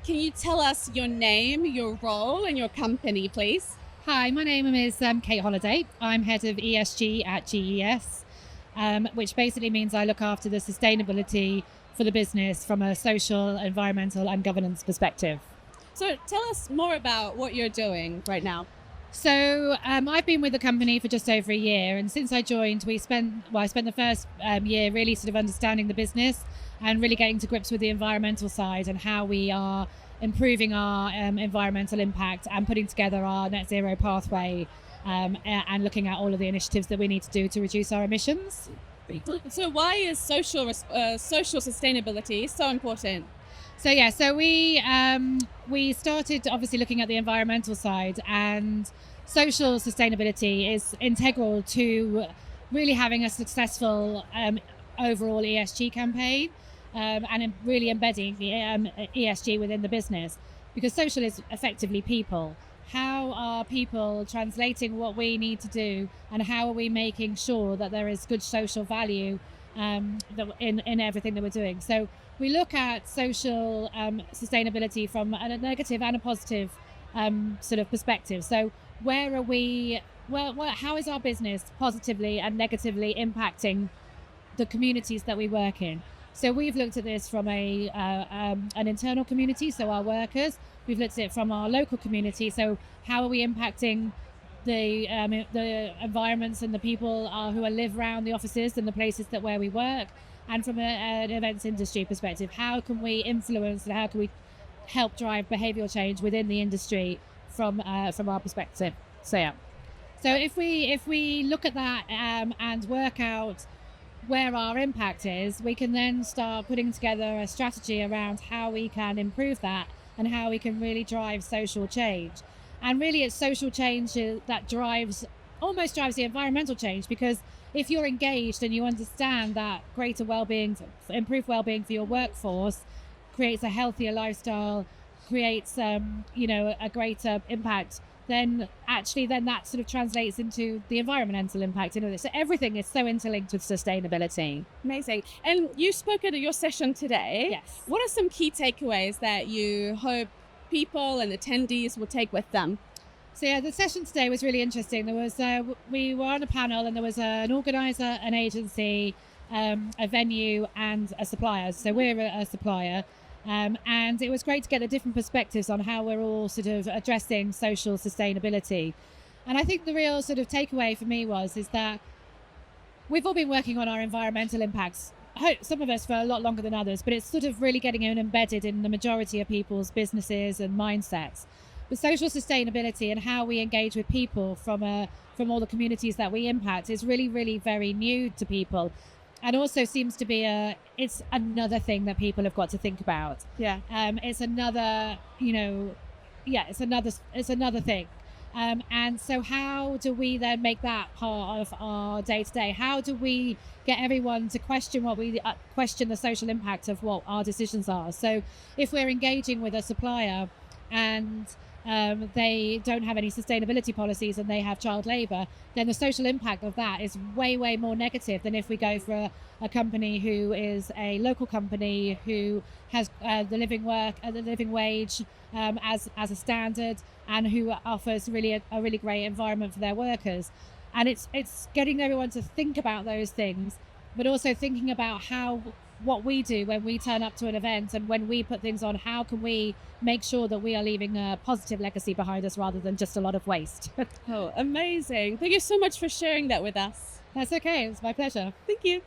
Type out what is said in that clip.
Can you tell us your name, your role, and your company, please? Hi, my name is Kate Holliday. I'm head of ESG at GES, which basically means I look after the sustainability for the business from a social, environmental, and governance perspective. So tell us more about what you're doing right now. So I've been with the company for just over a year, and since I joined, I spent the first year really sort of understanding the business and really getting to grips with the environmental side and how we are improving our environmental impact and putting together our net zero pathway, and looking at all of the initiatives that we need to do to reduce our emissions. So why is social sustainability so important? So we started obviously looking at the environmental side, and social sustainability is integral to really having a successful overall ESG campaign, really embedding ESG within the business, because social is effectively people. How are people translating what we need to do, and how are we making sure that there is good social value in everything that we're doing? So we look at social sustainability from a negative and a positive sort of perspective. So where are we? How is our business positively and negatively impacting the communities that we work in? So we've looked at this from an internal community, so our workers. We've looked at it from our local community. So how are we impacting the environments and the people who live around the offices and the places where we work? And from an events industry perspective, how can we influence and how can we help drive behavioural change within the industry from our perspective? So if we look at that and work out where our impact is, we can then start putting together a strategy around how we can improve that and how we can really drive social change. And really it's social change that almost drives the environmental change, because if you're engaged and you understand that greater well-being, improved well-being for your workforce creates a healthier lifestyle, creates a greater impact, then that sort of translates into the environmental impact. So everything is so interlinked with sustainability. Amazing. And you spoke at your session today. Yes. What are some key takeaways that you hope people and attendees will take with them? So the session today was really interesting. There was we were on a panel, and there was an organizer, an agency, a venue, and a supplier. So we're a supplier, and it was great to get the different perspectives on how we're all sort of addressing social sustainability. And I think the real sort of takeaway for me is that we've all been working on our environmental impacts, some of us for a lot longer than others, but it's sort of really getting embedded in the majority of people's businesses and mindsets. But social sustainability and how we engage with people from all the communities that we impact is really, really very new to people, and also seems to be it's another thing that people have got to think about. Yeah. It's another, it's another thing. And so how do we then make that part of our day to day? How do we get everyone to question the social impact of what our decisions are? So if we're engaging with a supplier and they don't have any sustainability policies and they have child labour, then the social impact of that is way, way more negative than if we go for a company who is a local company who has the living wage as a standard, and who offers really a really great environment for their workers. And it's getting everyone to think about those things, but also thinking about what we do when we turn up to an event and when we put things on, how can we make sure that we are leaving a positive legacy behind us rather than just a lot of waste. Oh, amazing. Thank you so much for sharing that with us. That's okay. It was my pleasure. Thank you.